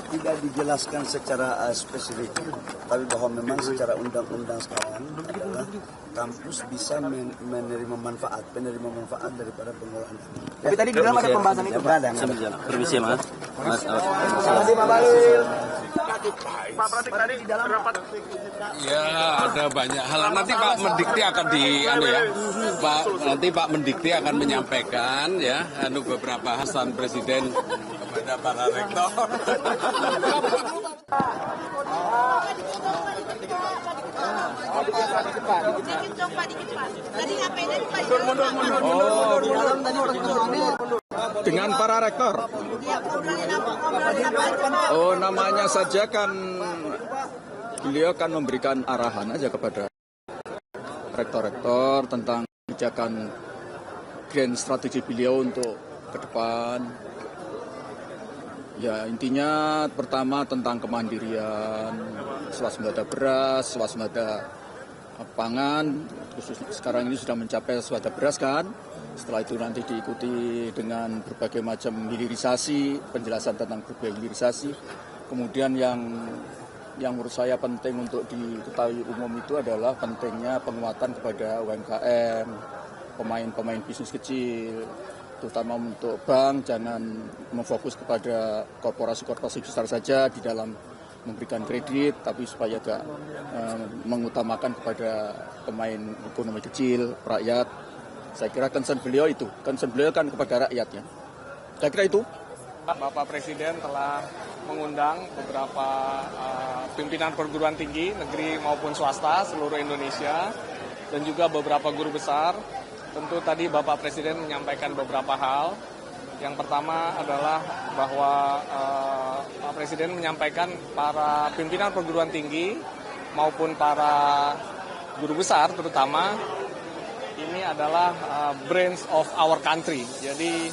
Tidak dijelaskan secara spesifik, tapi bahwa memang secara undang-undang sekarang adalah kampus bisa penerima manfaat daripada pengelolaan. Tapi tadi di dalam ada pembahasan itu. Permisi, Mas. Pak Pratik tadi di dalam rapat. Ya, ada banyak hal. Nanti Pak Mendikti akan Pak Mendikti akan menyampaikan ya beberapa hasan Presiden kepada para rektor. Dengan para rektor. Oh, namanya saja kan beliau kan memberikan arahan aja kepada rektor-rektor tentang kebijakan grand strategi beliau untuk ke depan. Ya, intinya pertama tentang kemandirian, swasembada beras, swasembada pangan, khususnya sekarang ini sudah mencapai swasembada beras kan. Setelah itu nanti diikuti dengan berbagai macam hilirisasi, penjelasan tentang berbagai hilirisasi. Kemudian yang menurut saya penting untuk diketahui umum itu adalah pentingnya penguatan kepada UMKM, pemain bisnis kecil, terutama untuk bank, jangan memfokus kepada korporasi-korporasi besar saja di dalam memberikan kredit, tapi supaya agak mengutamakan kepada pemain ekonomi kecil, rakyat. Saya kira concern beliau kan kepada rakyatnya. Saya kira itu. Bapak Presiden telah mengundang beberapa pimpinan perguruan tinggi negeri maupun swasta seluruh Indonesia dan juga beberapa guru besar. Tentu tadi Bapak Presiden menyampaikan beberapa hal. Yang pertama adalah bahwa Pak Presiden menyampaikan para pimpinan perguruan tinggi maupun para guru besar terutama ini adalah brains of our country. Jadi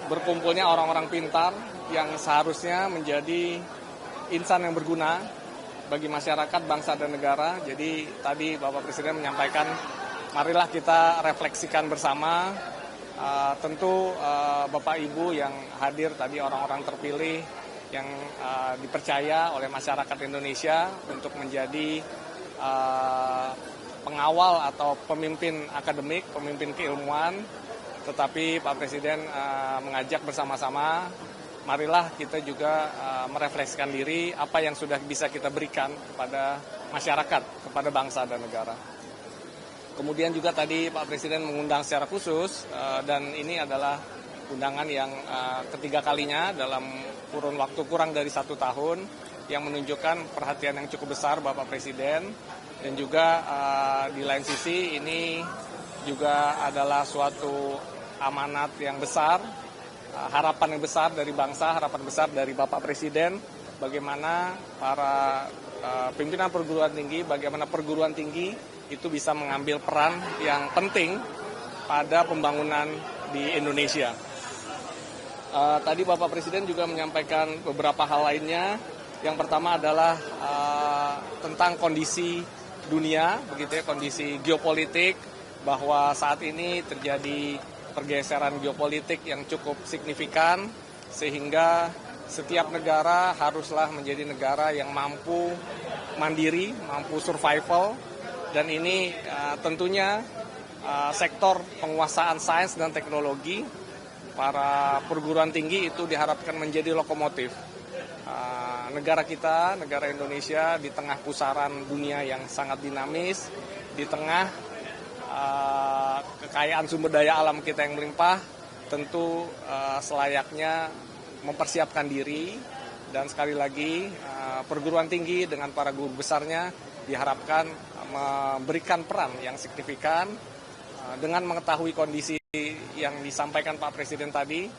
berkumpulnya orang-orang pintar yang seharusnya menjadi insan yang berguna bagi masyarakat, bangsa, dan negara. Jadi tadi Bapak Presiden menyampaikan, marilah kita refleksikan bersama. Tentu Bapak Ibu yang hadir tadi orang-orang terpilih yang dipercaya oleh masyarakat Indonesia untuk menjadi pengawal atau pemimpin akademik, pemimpin keilmuan, tetapi Pak Presiden mengajak bersama-sama, marilah kita juga merefleksikan diri apa yang sudah bisa kita berikan kepada masyarakat, kepada bangsa dan negara. Kemudian juga tadi Pak Presiden mengundang secara khusus dan ini adalah undangan yang ketiga kalinya dalam kurun waktu kurang dari 1 tahun yang menunjukkan perhatian yang cukup besar Bapak Presiden. Dan juga di lain sisi ini juga adalah suatu amanat yang besar, harapan yang besar dari bangsa, harapan besar dari Bapak Presiden, bagaimana para pimpinan perguruan tinggi, bagaimana perguruan tinggi itu bisa mengambil peran yang penting pada pembangunan di Indonesia. Tadi Bapak Presiden juga menyampaikan beberapa hal lainnya. Yang pertama adalah tentang kondisi dunia, begitu ya, kondisi geopolitik, bahwa saat ini terjadi pergeseran geopolitik yang cukup signifikan, sehingga setiap negara haruslah menjadi negara yang mampu mandiri, mampu survival, dan ini tentunya sektor penguasaan sains dan teknologi, para perguruan tinggi itu diharapkan menjadi lokomotif. Negara kita, negara Indonesia di tengah pusaran dunia yang sangat dinamis, di tengah kekayaan sumber daya alam kita yang melimpah, tentu selayaknya mempersiapkan diri dan sekali lagi perguruan tinggi dengan para guru besarnya diharapkan memberikan peran yang signifikan dengan mengetahui kondisi yang disampaikan Pak Presiden tadi.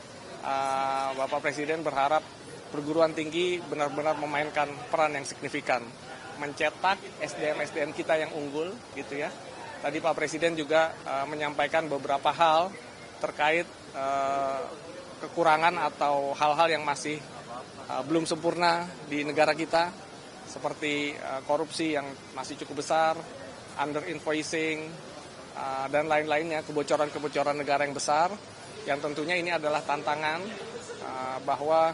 Bapak Presiden berharap perguruan tinggi benar-benar memainkan peran yang signifikan, mencetak SDM-SDM kita yang unggul, gitu ya. Tadi Pak Presiden juga menyampaikan beberapa hal terkait kekurangan atau hal-hal yang masih belum sempurna di negara kita, seperti korupsi yang masih cukup besar, under invoicing, dan lain-lainnya, kebocoran-kebocoran negara yang besar, yang tentunya ini adalah tantangan bahwa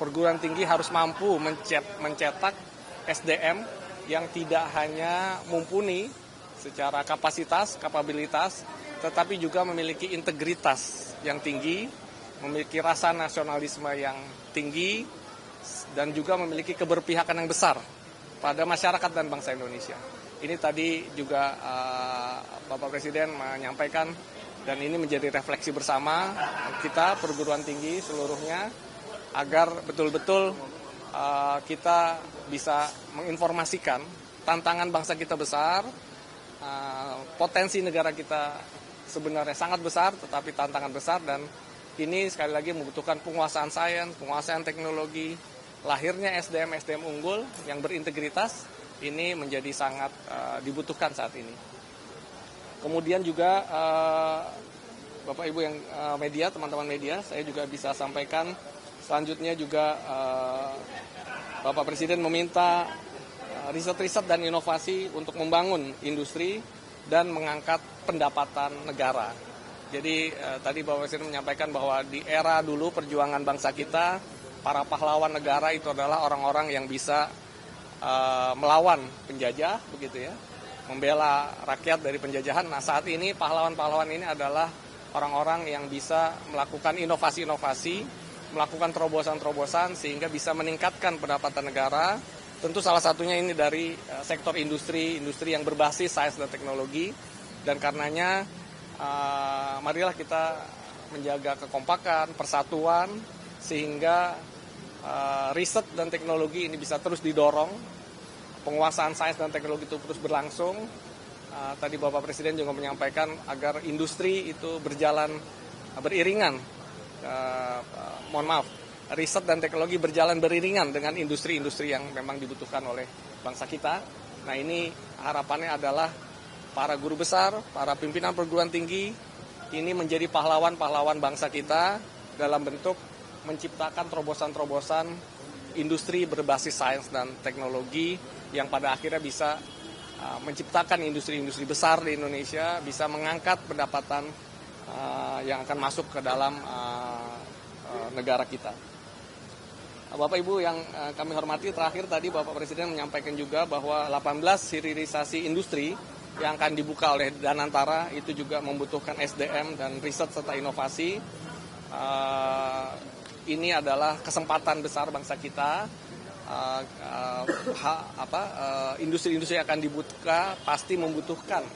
perguruan tinggi harus mampu mencetak SDM yang tidak hanya mumpuni secara kapasitas, kapabilitas, tetapi juga memiliki integritas yang tinggi, memiliki rasa nasionalisme yang tinggi, dan juga memiliki keberpihakan yang besar pada masyarakat dan bangsa Indonesia. Ini tadi juga Bapak Presiden menyampaikan, dan ini menjadi refleksi bersama kita perguruan tinggi seluruhnya, agar betul-betul kita bisa menginformasikan tantangan bangsa kita besar, potensi negara kita sebenarnya sangat besar, tetapi tantangan besar, dan ini sekali lagi membutuhkan penguasaan sains, penguasaan teknologi, lahirnya SDM unggul yang berintegritas, ini menjadi sangat dibutuhkan saat ini. Kemudian juga Bapak Ibu yang media, teman-teman media, saya juga bisa sampaikan selanjutnya juga Bapak Presiden meminta riset-riset dan inovasi untuk membangun industri dan mengangkat pendapatan negara. Jadi tadi Bapak Presiden menyampaikan bahwa di era dulu perjuangan bangsa kita, para pahlawan negara itu adalah orang-orang yang bisa melawan penjajah, begitu ya, membela rakyat dari penjajahan. Nah, saat ini pahlawan-pahlawan ini adalah orang-orang yang bisa melakukan inovasi-inovasi, melakukan terobosan-terobosan sehingga bisa meningkatkan pendapatan negara. Tentu salah satunya ini dari sektor industri yang berbasis sains dan teknologi, dan karenanya marilah kita menjaga kekompakan, persatuan, sehingga riset dan teknologi ini bisa terus didorong, penguasaan sains dan teknologi itu terus berlangsung. Tadi Bapak Presiden juga menyampaikan agar industri itu berjalan beriringan, riset dan teknologi berjalan beriringan dengan industri-industri yang memang dibutuhkan oleh bangsa kita. Nah, ini harapannya adalah para guru besar, para pimpinan perguruan tinggi ini menjadi pahlawan-pahlawan bangsa kita dalam bentuk menciptakan terobosan-terobosan industri berbasis sains dan teknologi yang pada akhirnya bisa menciptakan industri-industri besar di Indonesia, bisa mengangkat pendapatan yang akan masuk ke dalam negara kita. Bapak Ibu yang kami hormati, terakhir tadi Bapak Presiden menyampaikan juga bahwa 18 hilirisasi industri yang akan dibuka oleh Danantara itu juga membutuhkan SDM dan riset serta inovasi. Ini adalah kesempatan besar bangsa kita. Industri-industri yang akan dibuka pasti membutuhkan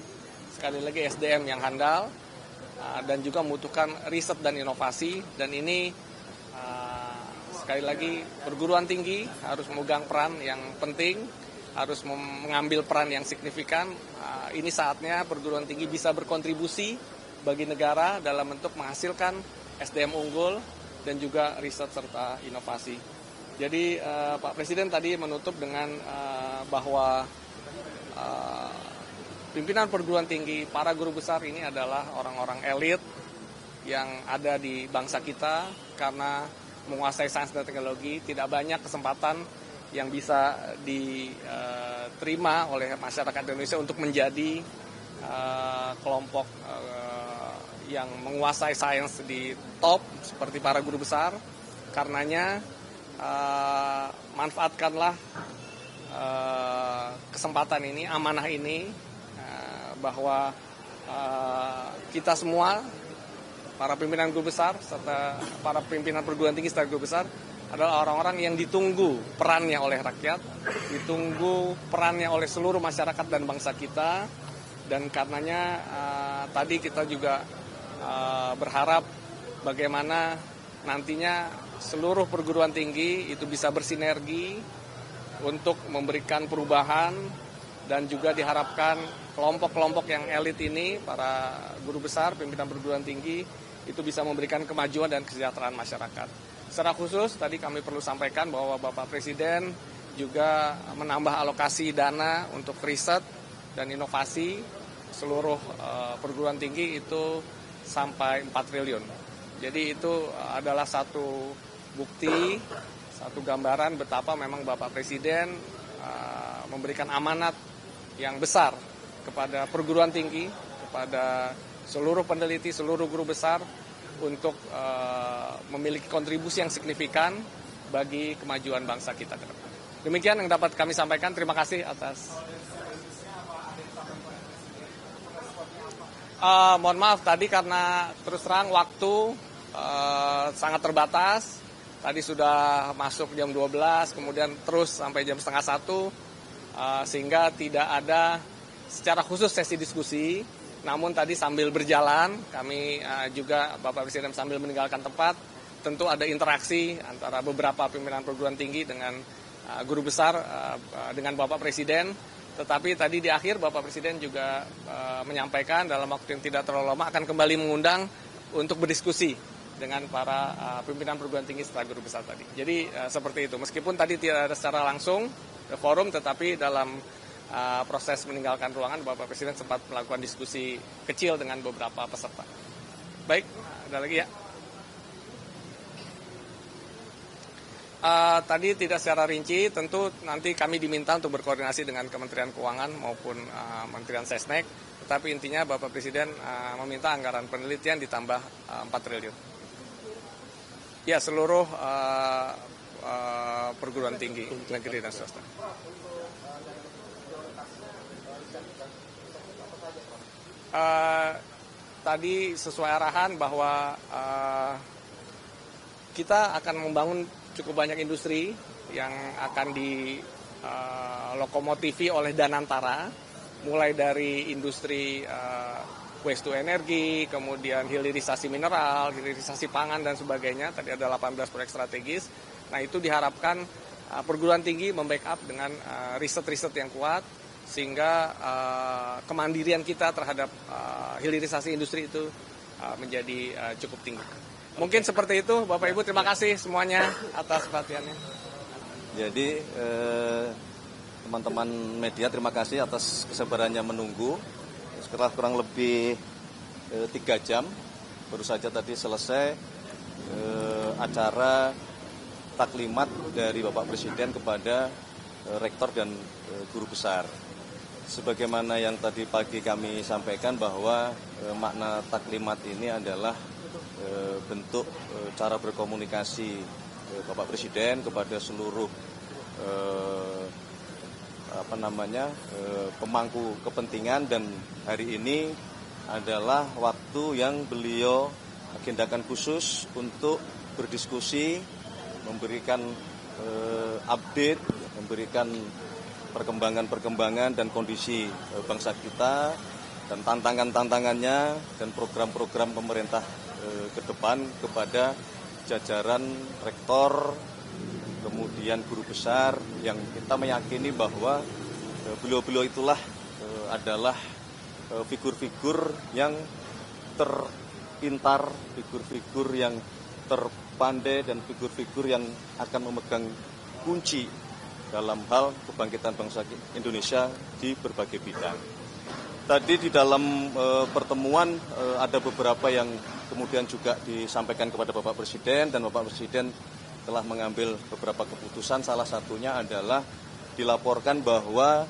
sekali lagi SDM yang handal dan juga membutuhkan riset dan inovasi, dan ini sekali lagi perguruan tinggi harus memegang peran yang penting, harus mengambil peran yang signifikan. Ini saatnya perguruan tinggi bisa berkontribusi bagi negara dalam bentuk menghasilkan SDM unggul dan juga riset serta inovasi. Jadi Pak Presiden tadi menutup dengan bahwa pimpinan perguruan tinggi, para guru besar ini adalah orang-orang elit yang ada di bangsa kita karena menguasai sains dan teknologi. Tidak banyak kesempatan yang bisa diterima oleh masyarakat Indonesia untuk menjadi kelompok yang menguasai sains di top seperti para guru besar. Karenanya manfaatkanlah kesempatan ini, amanah ini, bahwa kita semua, para pimpinan guru besar serta para pimpinan perguruan tinggi serta guru besar adalah orang-orang yang ditunggu perannya oleh rakyat, ditunggu perannya oleh seluruh masyarakat dan bangsa kita. Dan karenanya tadi kita juga berharap bagaimana nantinya seluruh perguruan tinggi itu bisa bersinergi untuk memberikan perubahan, dan juga diharapkan kelompok-kelompok yang elit ini, para guru besar, pimpinan perguruan tinggi, itu bisa memberikan kemajuan dan kesejahteraan masyarakat. Secara khusus tadi kami perlu sampaikan bahwa Bapak Presiden juga menambah alokasi dana untuk riset dan inovasi seluruh perguruan tinggi itu sampai 4 triliun. Jadi itu adalah satu bukti, satu gambaran betapa memang Bapak Presiden memberikan amanat yang besar kepada perguruan tinggi, kepada seluruh peneliti, seluruh guru besar, untuk memiliki kontribusi yang signifikan bagi kemajuan bangsa kita ke depan. Demikian yang dapat kami sampaikan. Terima kasih atas. Mohon maaf tadi karena terus terang waktu sangat terbatas. Tadi sudah masuk jam 12, kemudian terus sampai jam setengah 1, sehingga tidak ada secara khusus sesi diskusi. Namun tadi sambil berjalan, kami juga Bapak Presiden sambil meninggalkan tempat, tentu ada interaksi antara beberapa pimpinan perguruan tinggi dengan guru besar, dengan Bapak Presiden. Tetapi tadi di akhir Bapak Presiden juga menyampaikan dalam waktu yang tidak terlalu lama akan kembali mengundang untuk berdiskusi dengan para pimpinan perguruan tinggi setelah guru besar tadi. Jadi seperti itu. Meskipun tadi tidak ada secara langsung forum, tetapi dalam proses meninggalkan ruangan Bapak Presiden sempat melakukan diskusi kecil dengan beberapa peserta. Baik, ada lagi ya. Tadi tidak secara rinci, tentu nanti kami diminta untuk berkoordinasi dengan Kementerian Keuangan maupun Kementerian Sesnek, tetapi intinya Bapak Presiden meminta anggaran penelitian ditambah 4 triliun. Ya, seluruh perguruan tinggi negeri dan swasta. Tadi sesuai arahan bahwa kita akan membangun cukup banyak industri yang akan dilokomotifi oleh Danantara, mulai dari industri waste to energy, kemudian hilirisasi mineral, hilirisasi pangan dan sebagainya. Tadi ada 18 proyek strategis. Nah, itu diharapkan perguruan tinggi membackup dengan riset-riset yang kuat, sehingga kemandirian kita terhadap hilirisasi industri itu menjadi cukup tinggi. Mungkin seperti itu, Bapak Ibu. Terima kasih semuanya atas perhatiannya. Jadi teman-teman media, terima kasih atas kesabarannya menunggu. Setelah kurang lebih 3 jam, baru saja tadi selesai acara taklimat dari Bapak Presiden kepada rektor dan guru besar. Sebagaimana yang tadi pagi kami sampaikan bahwa makna taklimat ini adalah bentuk cara berkomunikasi Bapak Presiden kepada seluruh pemangku kepentingan, dan hari ini adalah waktu yang beliau agendakan khusus untuk berdiskusi, memberikan update, memberikan perkembangan-perkembangan dan kondisi bangsa kita dan tantangan-tantangannya dan program-program pemerintah ke depan kepada jajaran rektor, kemudian guru besar, yang kita meyakini bahwa beliau-beliau itulah adalah figur-figur yang terpintar, figur-figur yang terpandai, dan figur-figur yang akan memegang kunci dalam hal kebangkitan bangsa Indonesia di berbagai bidang. Tadi di dalam pertemuan ada beberapa yang kemudian juga disampaikan kepada Bapak Presiden, dan Bapak Presiden telah mengambil beberapa keputusan. Salah satunya adalah dilaporkan bahwa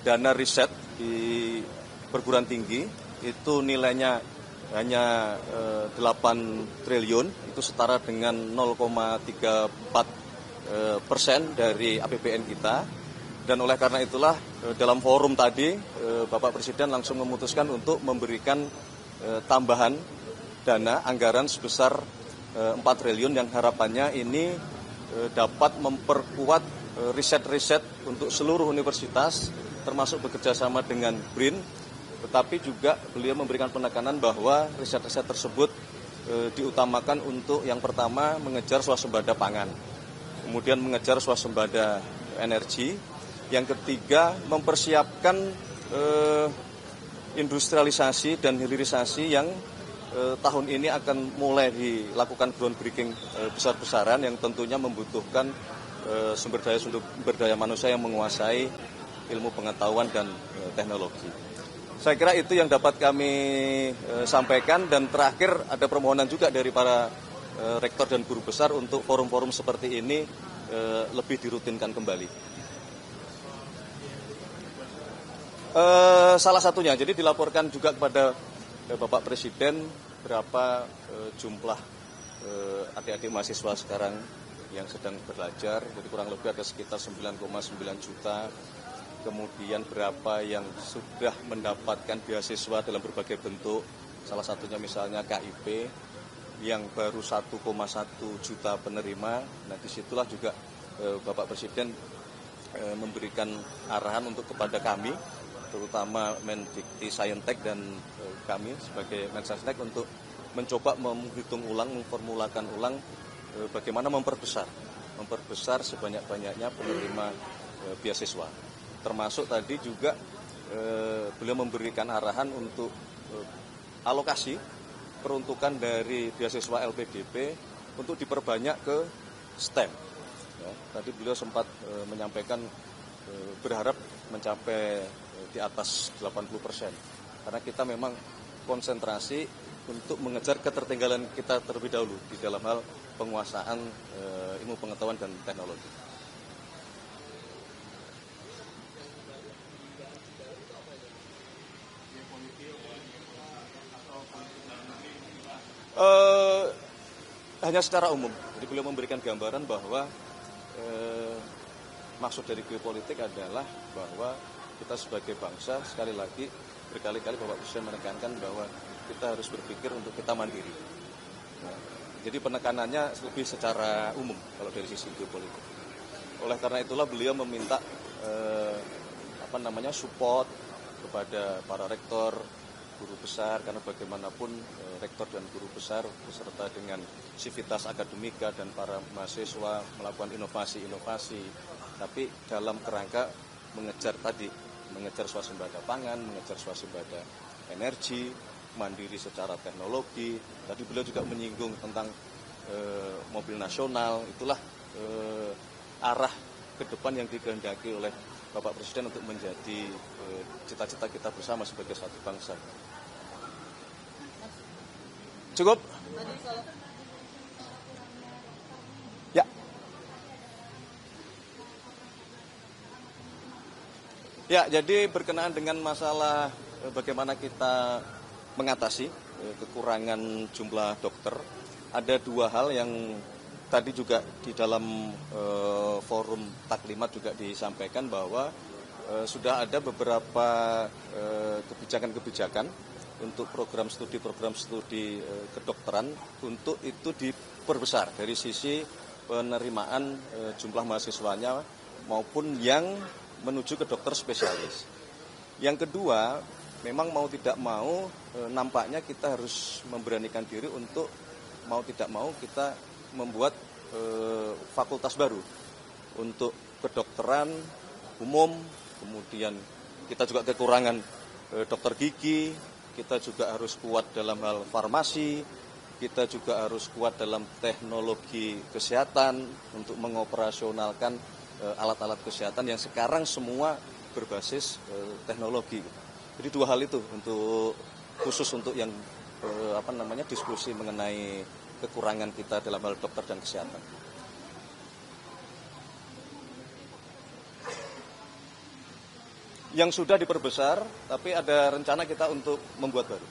dana riset di perguruan tinggi itu nilainya hanya 8 triliun, itu setara dengan 0,34% dari APBN kita. Dan oleh karena itulah dalam forum tadi Bapak Presiden langsung memutuskan untuk memberikan tambahan dana anggaran sebesar 4 triliun yang harapannya ini dapat memperkuat riset-riset untuk seluruh universitas, termasuk bekerjasama dengan BRIN, tetapi juga beliau memberikan penekanan bahwa riset-riset tersebut diutamakan untuk yang pertama mengejar swasembada pangan, kemudian mengejar swasembada energi, yang ketiga mempersiapkan industrialisasi dan hilirisasi yang tahun ini akan mulai dilakukan groundbreaking besar-besaran yang tentunya membutuhkan sumber daya manusia yang menguasai ilmu pengetahuan dan teknologi. Saya kira itu yang dapat kami sampaikan, dan terakhir ada permohonan juga dari para rektor dan guru besar untuk forum-forum seperti ini lebih dirutinkan kembali. Salah satunya, jadi dilaporkan juga kepada Bapak Presiden berapa jumlah adik-adik mahasiswa sekarang yang sedang belajar, jadi kurang lebih ada sekitar 9,9 juta. Kemudian berapa yang sudah mendapatkan beasiswa dalam berbagai bentuk, salah satunya misalnya KIP yang baru 1,1 juta penerima. Nah, disitulah juga Bapak Presiden memberikan arahan untuk kepada kami, terutama Mendikti Saintek dan kami sebagai Mensesnek untuk mencoba menghitung ulang, memformulakan ulang bagaimana memperbesar sebanyak-banyaknya penerima beasiswa. Termasuk tadi juga beliau memberikan arahan untuk alokasi peruntukan dari beasiswa LPDP untuk diperbanyak ke STEM. Ya, tadi beliau sempat menyampaikan berharap mencapai di atas 80%. Karena kita memang konsentrasi untuk mengejar ketertinggalan kita terlebih dahulu di dalam hal penguasaan ilmu pengetahuan dan teknologi. Hanya secara umum. Jadi beliau memberikan gambaran bahwa maksud dari geopolitik adalah bahwa kita sebagai bangsa, sekali lagi berkali-kali Bapak Presiden menekankan bahwa kita harus berpikir untuk kita mandiri. Nah, jadi penekanannya lebih secara umum kalau dari sisi geopolitik. Oleh karena itulah beliau meminta support kepada para rektor, guru besar, karena bagaimanapun rektor dan guru besar beserta dengan sivitas akademika dan para mahasiswa melakukan inovasi-inovasi, tapi dalam kerangka mengejar swasembada pangan, mengejar swasembada energi, mandiri secara teknologi. Tadi beliau juga menyinggung tentang mobil nasional. Itulah arah ke depan yang dikehendaki oleh Bapak Presiden untuk menjadi cita-cita kita bersama sebagai satu bangsa. Cukup? Ya. Ya, jadi berkenaan dengan masalah bagaimana kita mengatasi kekurangan jumlah dokter, ada dua hal yang tadi juga di dalam forum taklimat juga disampaikan bahwa sudah ada beberapa kebijakan-kebijakan untuk program studi kedokteran untuk itu diperbesar dari sisi penerimaan jumlah mahasiswanya maupun yang menuju ke dokter spesialis. Yang kedua, memang mau tidak mau nampaknya kita harus memberanikan diri untuk mau tidak mau kita membuat fakultas baru untuk kedokteran umum, kemudian kita juga kekurangan dokter gigi, kita juga harus kuat dalam hal farmasi, kita juga harus kuat dalam teknologi kesehatan untuk mengoperasionalkan alat-alat kesehatan yang sekarang semua berbasis teknologi. Jadi dua hal itu untuk khusus untuk yang diskusi mengenai kekurangan kita dalam hal dokter dan kesehatan. Yang sudah diperbesar, tapi ada rencana kita untuk membuat baru.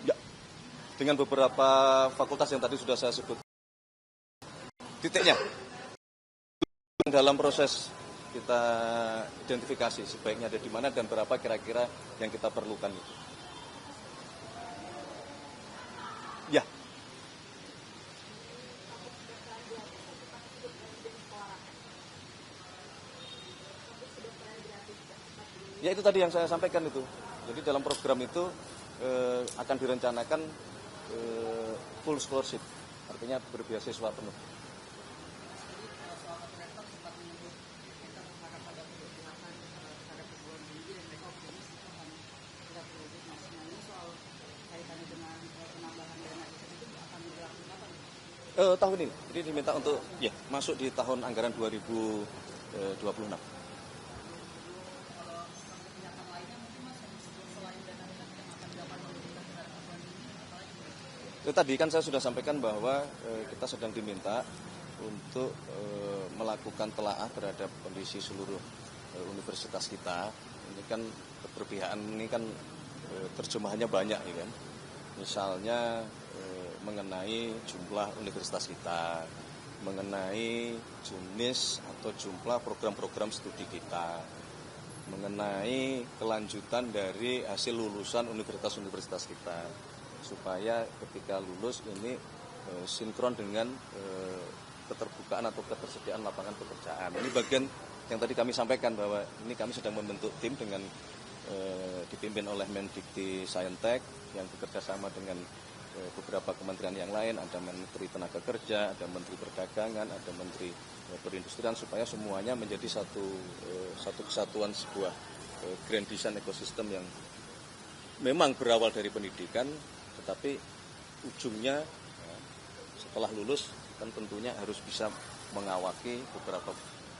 Ya, dengan beberapa fakultas yang tadi sudah saya sebut. Titiknya, dalam proses kita identifikasi sebaiknya ada di mana dan berapa kira-kira yang kita perlukan. Ya. Ya itu tadi yang saya sampaikan itu. Jadi dalam program itu akan direncanakan full scholarship, artinya berbeasiswa penuh. Tahun ini, jadi diminta untuk masuk di tahun anggaran 2026. Tadi kan saya sudah sampaikan bahwa kita sedang diminta untuk melakukan telaah terhadap kondisi seluruh universitas kita. Ini kan keberpihakan ini kan terjemahannya banyak ya kan. Misalnya mengenai jumlah universitas kita, mengenai jenis atau jumlah program-program studi kita, mengenai kelanjutan dari hasil lulusan universitas-universitas kita, supaya ketika lulus ini sinkron dengan keterbukaan atau ketersediaan lapangan pekerjaan. Ini bagian yang tadi kami sampaikan bahwa ini kami sedang membentuk tim dengan dipimpin oleh Mendikti Saintek yang bekerja sama dengan beberapa kementerian yang lain, ada Menteri Tenaga Kerja, ada Menteri Perdagangan, ada Menteri Perindustrian, supaya semuanya menjadi satu kesatuan, sebuah grand design ekosistem yang memang berawal dari pendidikan, tetapi ujungnya setelah lulus kan tentunya harus bisa mengawaki beberapa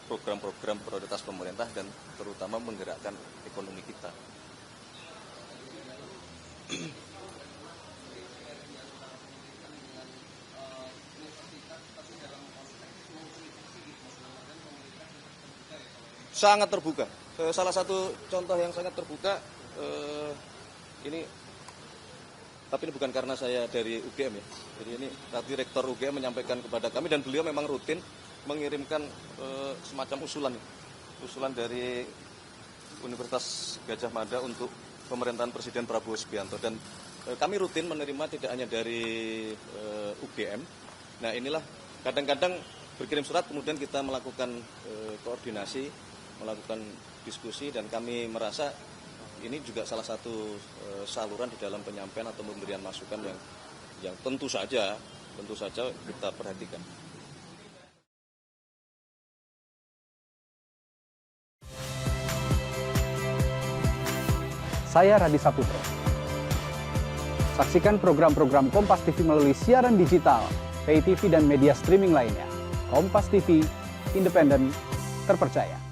program-program prioritas pemerintah dan terutama menggerakkan ekonomi kita. Sangat terbuka. Salah satu contoh yang sangat terbuka ini, tapi ini bukan karena saya dari UGM ya. Jadi ini tadi Rektor UGM menyampaikan kepada kami dan beliau memang rutin mengirimkan semacam usulan dari Universitas Gadjah Mada untuk pemerintahan Presiden Prabowo Subianto, dan kami rutin menerima tidak hanya dari UGM. Nah inilah kadang-kadang berkirim surat, kemudian kita melakukan koordinasi, melakukan diskusi, dan kami merasa ini juga salah satu saluran di dalam penyampaian atau pemberian masukan yang tentu saja kita perhatikan. Saya Radi Saputro. Saksikan program-program Kompas TV melalui siaran digital, pay TV dan media streaming lainnya. Kompas TV, independen, terpercaya.